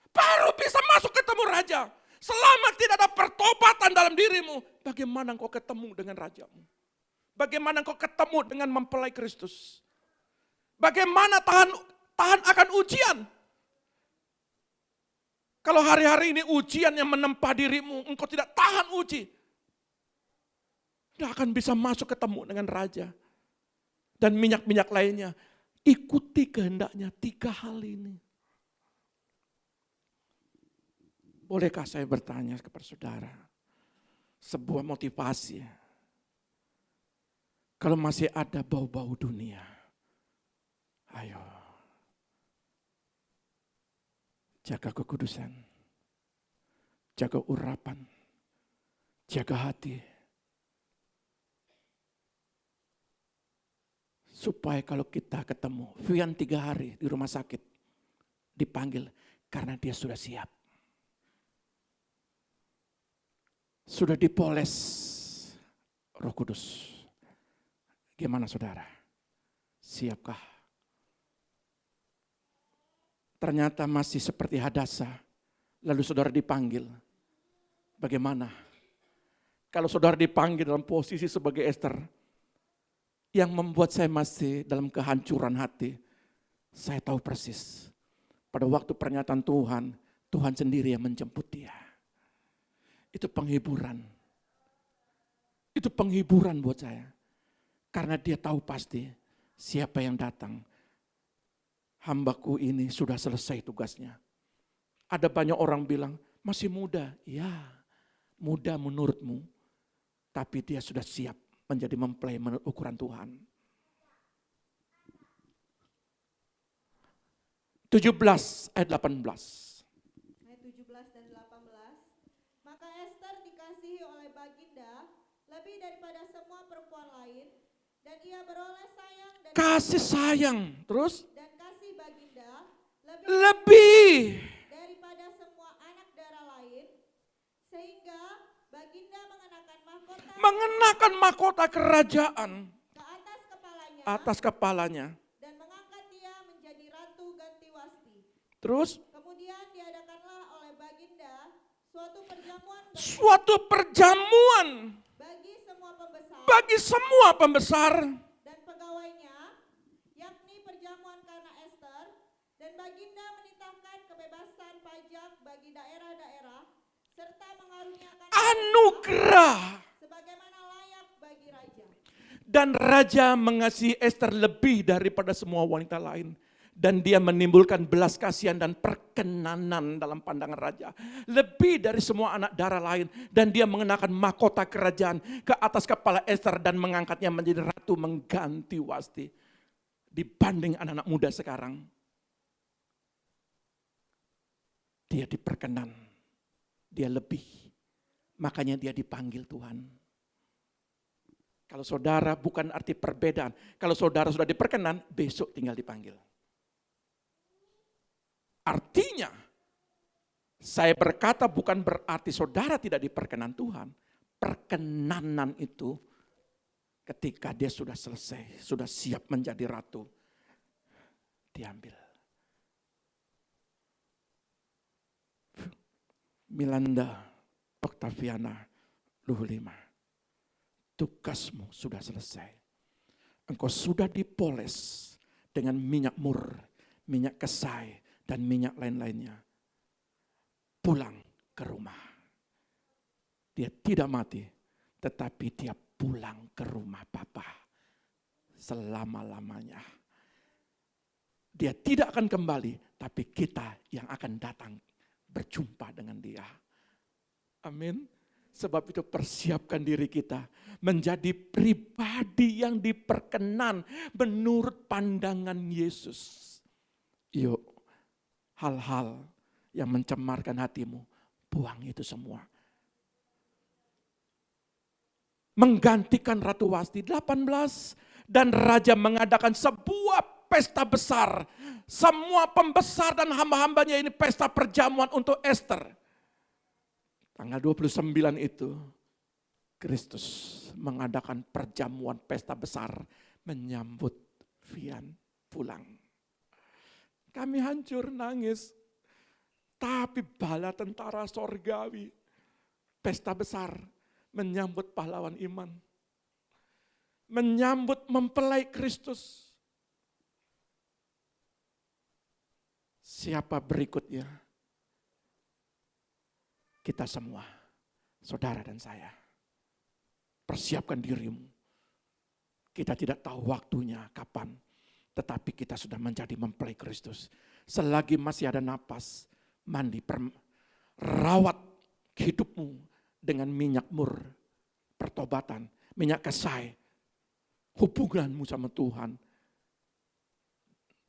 Baru bisa masuk ketemu raja. Selama tidak ada pertobatan dalam dirimu, bagaimana engkau ketemu dengan rajamu? Bagaimana engkau ketemu dengan mempelai Kristus? Bagaimana tahan akan ujian? Kalau hari-hari ini ujian yang menempa dirimu, engkau tidak tahan uji. Tidak akan bisa masuk ketemu dengan raja. Dan minyak-minyak lainnya. Ikuti kehendaknya 3 hal ini. Bolehkah saya bertanya kepada saudara? Sebuah motivasi. Kalau masih ada bau-bau dunia. Ayo. Jaga kekudusan. Jaga urapan. Jaga hati. Supaya kalau kita ketemu, Vian 3 hari di rumah sakit. Dipanggil karena dia sudah siap. Sudah dipoles Roh Kudus. Gimana saudara? Siapkah? Ternyata masih seperti Hadasa. Lalu saudara dipanggil. Bagaimana? Kalau saudara dipanggil dalam posisi sebagai Ester. Yang membuat saya masih dalam kehancuran hati. Saya tahu persis. Pada waktu pernyataan Tuhan, Tuhan sendiri yang menjemput dia. Itu penghiburan. Itu penghiburan buat saya. Karena dia tahu pasti siapa yang datang. Hambaku ini sudah selesai tugasnya. Ada banyak orang bilang, masih muda. Ya, muda menurutmu. Tapi dia sudah siap menjadi mempelai menurut ukuran Tuhan. 17 ayat 18. Ayat 17 dan 18. Maka Esther dikasihi oleh Baginda lebih daripada semua perempuan lain, dan ia beroleh sayang dan Kasih sayang. Terus? dan kasih Baginda Lebih. daripada semua anak darah lain, sehingga Baginda mengenakan Mahkota kerajaan ke atas kepalanya atas kepalanya. dan mengangkat dia menjadi ratu ganti wasti. Terus? Kemudian diadakanlah oleh Baginda Suatu perjamuan bagi semua pembesar dan pegawainya, yakni perjamuan karena Esther, dan Baginda menitahkan kebebasan pajak bagi daerah-daerah serta mengaruniakan anugerah. sebagaimana layak bagi raja. Dan raja mengasihi Esther lebih daripada semua wanita lain. Dan dia menimbulkan belas kasihan dan perkenanan dalam pandangan raja. Lebih dari semua anak darah lain. Dan dia mengenakan mahkota kerajaan ke atas kepala Esther dan mengangkatnya menjadi ratu mengganti Wasti. Dibanding anak-anak muda sekarang. Dia diperkenan. Dia lebih. Makanya dia dipanggil Tuhan. Kalau saudara bukan arti perbedaan. Kalau saudara sudah diperkenan, besok tinggal dipanggil. Artinya, saya berkata bukan berarti saudara tidak diperkenan Tuhan. Perkenanan itu ketika dia sudah selesai, sudah siap menjadi ratu, diambil. Milanda Octaviana Luhulima, tugasmu sudah selesai. Engkau sudah dipoles dengan minyak mur, minyak kesai, dan minyak lain-lainnya. Pulang ke rumah. Dia tidak mati, tetapi dia pulang ke rumah Bapa selama-lamanya. Dia tidak akan kembali, tapi kita yang akan datang berjumpa dengan dia. Amin. Sebab itu persiapkan diri kita menjadi pribadi yang diperkenan menurut pandangan Yesus. Yuk, hal-hal yang mencemarkan hatimu, buang itu semua. Menggantikan Ratu Wasti 18 dan raja mengadakan sebuah pesta besar. Semua pembesar dan hamba-hambanya ini pesta perjamuan untuk Esther. Tanggal 29 itu Kristus mengadakan perjamuan pesta besar menyambut Vian pulang. Kami hancur nangis. Tapi bala tentara sorgawi, pesta besar, menyambut pahlawan iman. Menyambut mempelai Kristus. Siapa berikutnya? Kita semua, saudara dan saya. Persiapkan dirimu. Kita tidak tahu waktunya, kapan. Tetapi kita sudah menjadi mempelai Kristus. Selagi masih ada napas, mandi, rawat hidupmu dengan minyak mur, pertobatan, minyak kesai, hubunganmu sama Tuhan.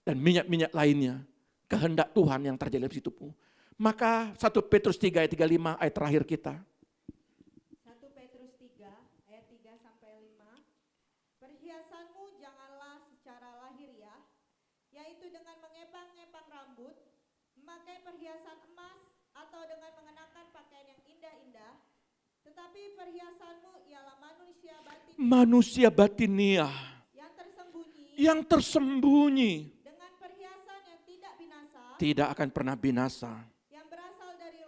Dan minyak-minyak lainnya, kehendak Tuhan yang terjadi dalam hidupmu. Maka 1 Petrus 3 ayat 35 ayat terakhir kita. 1 Petrus 3 ayat 3-5. Perhiasanmu janganlah secara lahiriah, yaitu dengan mengepang-ngepang rambut, memakai perhiasan emas, atau dengan mengenakan pakaian yang indah-indah, tetapi perhiasanmu ialah manusia batiniah yang tersembunyi dengan perhiasan yang tidak binasa, tidak akan pernah binasa. yang berasal dari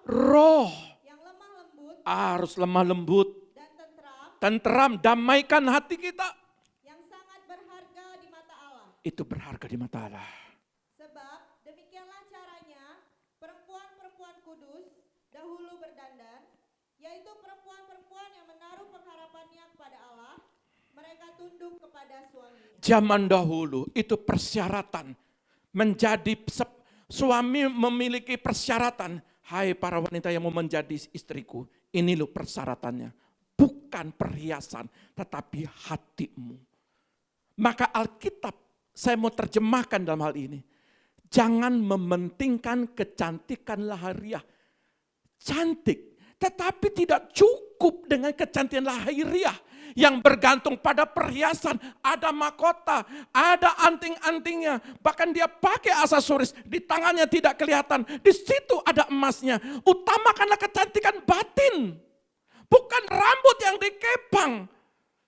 Roh yang lemah lembut harus lemah lembut, dan tentram, damaikan hati kita. yang sangat berharga di mata Allah. Itu berharga di mata Allah. Sebab demikianlah caranya perempuan-perempuan kudus dahulu berdandan, yaitu perempuan-perempuan yang menaruh pengharapannya kepada Allah. Mereka tunduk kepada suaminya. Zaman dahulu itu persyaratan. Suami memiliki persyaratan. Hai para wanita yang mau menjadi istriku, ini loh persyaratannya. Bukan perhiasan, tetapi hatimu. Maka Alkitab, saya mau terjemahkan dalam hal ini. Jangan mementingkan kecantikan lahiriah. Cantik, tetapi tidak cukup dengan kecantikan lahiriah yang bergantung pada perhiasan, ada mahkota, ada anting-antingnya, bahkan dia pakai aksesoris, di tangannya tidak kelihatan, di situ ada emasnya. Utamakanlah kecantikan batin, bukan rambut yang dikepang.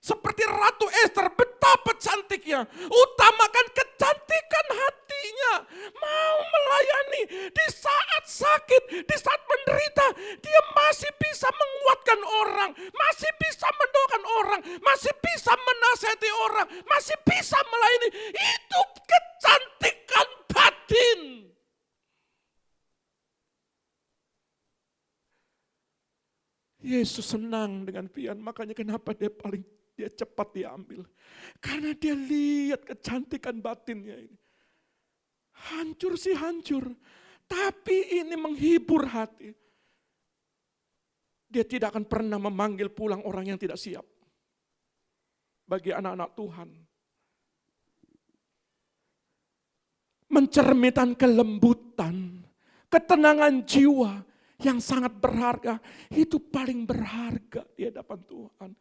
Seperti Ratu Ester, betapa cantiknya. Utamakan kecantikan hatinya. Mau melayani di saat sakit, di saat menderita. Dia masih bisa menguatkan orang. Masih bisa mendoakan orang. Masih bisa menasihati orang. Masih bisa melayani. Itu kecantikan batin. Yesus senang dengan pian, makanya kenapa dia cepat diambil. Karena dia lihat kecantikan batinnya ini. Hancur sih hancur, tapi ini menghibur hati. Dia tidak akan pernah memanggil pulang orang yang tidak siap. Bagi anak-anak Tuhan. Mencerminkan kelembutan, ketenangan jiwa yang sangat berharga. Itu paling berharga di hadapan Tuhan.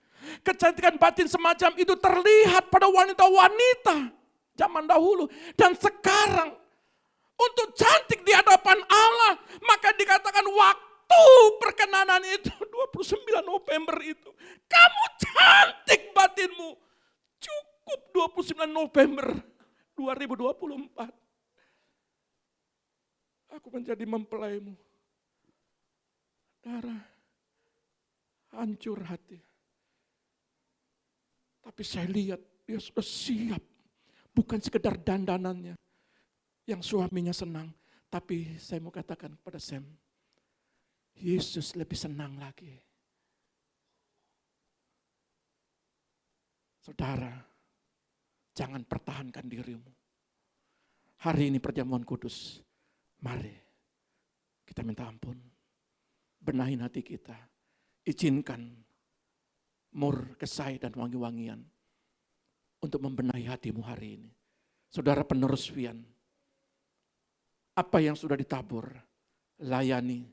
Kecantikan batin semacam itu terlihat pada wanita-wanita zaman dahulu. Dan sekarang untuk cantik di hadapan Allah, maka dikatakan waktu perkenanan itu 29 November itu. Kamu cantik batinmu. Cukup 29 November 2024. Aku menjadi mempelaimu. Darah, hancur hati. Tapi saya lihat dia sudah siap. Bukan sekedar dandanannya yang suaminya senang. Tapi saya mau katakan kepada Sam, Yesus lebih senang lagi. Saudara, jangan pertahankan dirimu. Hari ini perjamuan kudus. Mari kita minta ampun. Benahin hati kita. Izinkan mur, kesai, dan wangi-wangian untuk membenahi hatimu hari ini. Saudara penerus Fian, apa yang sudah ditabur, layani.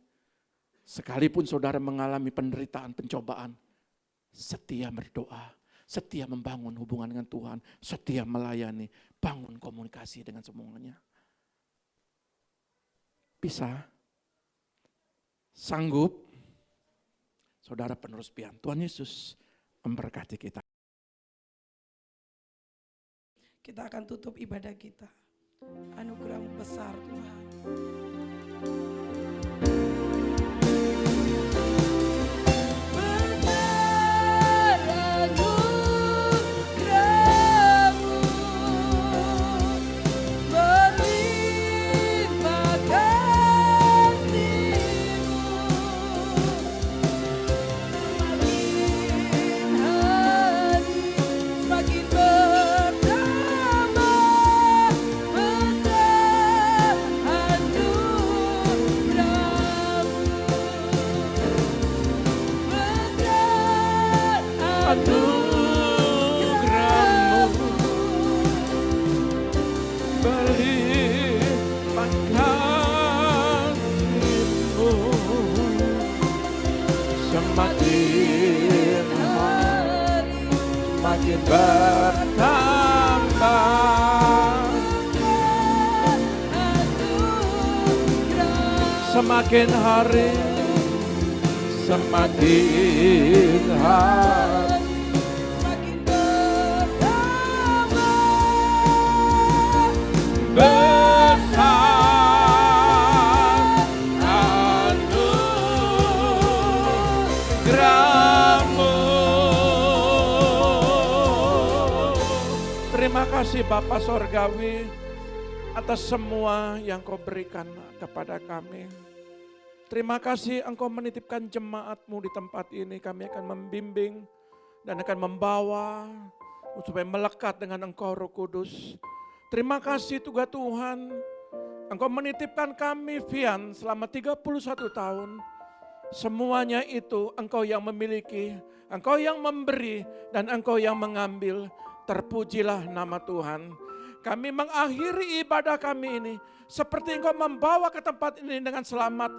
Sekalipun saudara mengalami penderitaan, pencobaan, setia berdoa, setia membangun hubungan dengan Tuhan, setia melayani, bangun komunikasi dengan semuanya. Bisa? Sanggup? Saudara penerus Pian, Tuhan Yesus memberkati kita. Kita akan tutup ibadah kita. Anugerah-Mu besar Tuhan. Semakin bertambah, semakin hari, semakin hari, Semakin bertambah, besar anugerah-Mu. Terima kasih Bapa Sorgawi atas semua yang Kau berikan kepada kami. Terima kasih Engkau menitipkan jemaat-Mu di tempat ini. Kami akan membimbing dan akan membawa supaya melekat dengan Engkau Roh Kudus. Terima kasih Tuhan, Engkau menitipkan kami Vian selama 31 tahun. Semuanya itu Engkau yang memiliki, Engkau yang memberi, dan Engkau yang mengambil. Terpujilah nama Tuhan. Kami mengakhiri ibadah kami ini seperti Engkau membawa ke tempat ini dengan selamat,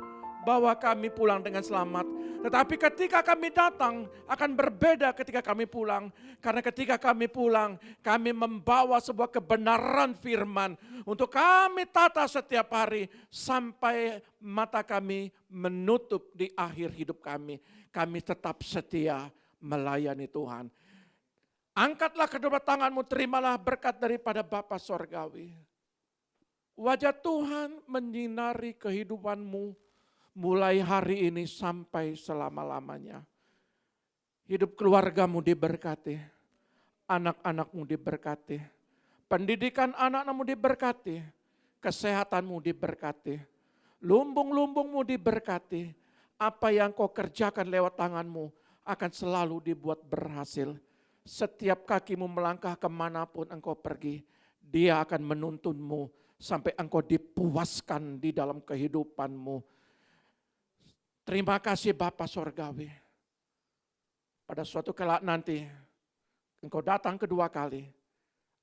bawa kami pulang dengan selamat. Tetapi ketika kami datang akan berbeda ketika kami pulang. Karena ketika kami pulang, kami membawa sebuah kebenaran firman untuk kami tata setiap hari sampai mata kami menutup di akhir hidup kami. Kami tetap setia melayani Tuhan. Angkatlah kedua tanganmu, terimalah berkat daripada Bapa Sorgawi. Wajah Tuhan menyinari kehidupanmu mulai hari ini sampai selama-lamanya. Hidup keluargamu diberkati, anak-anakmu diberkati, pendidikan anak-anakmu diberkati, kesehatanmu diberkati, lumbung-lumbungmu diberkati, apa yang kau kerjakan lewat tanganmu akan selalu dibuat berhasil. Setiap kakimu melangkah kemanapun engkau pergi, Dia akan menuntunmu sampai engkau dipuaskan di dalam kehidupanmu. Terima kasih Bapa Sorgawi. Pada suatu kelak nanti, engkau datang kedua kali,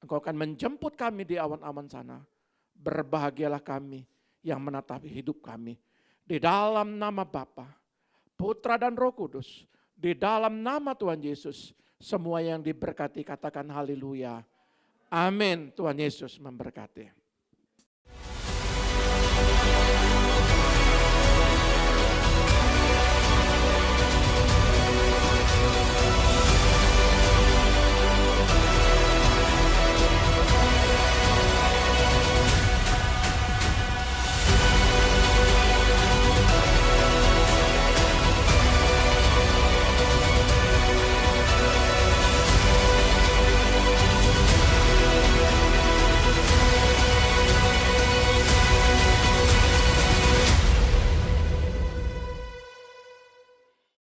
engkau akan menjemput kami di awan-awan sana. Berbahagialah kami yang menatapi hidup kami. Di dalam nama Bapa, Putra dan Roh Kudus, di dalam nama Tuhan Yesus, semua yang diberkati katakan haleluya. Amin. Tuhan Yesus memberkati.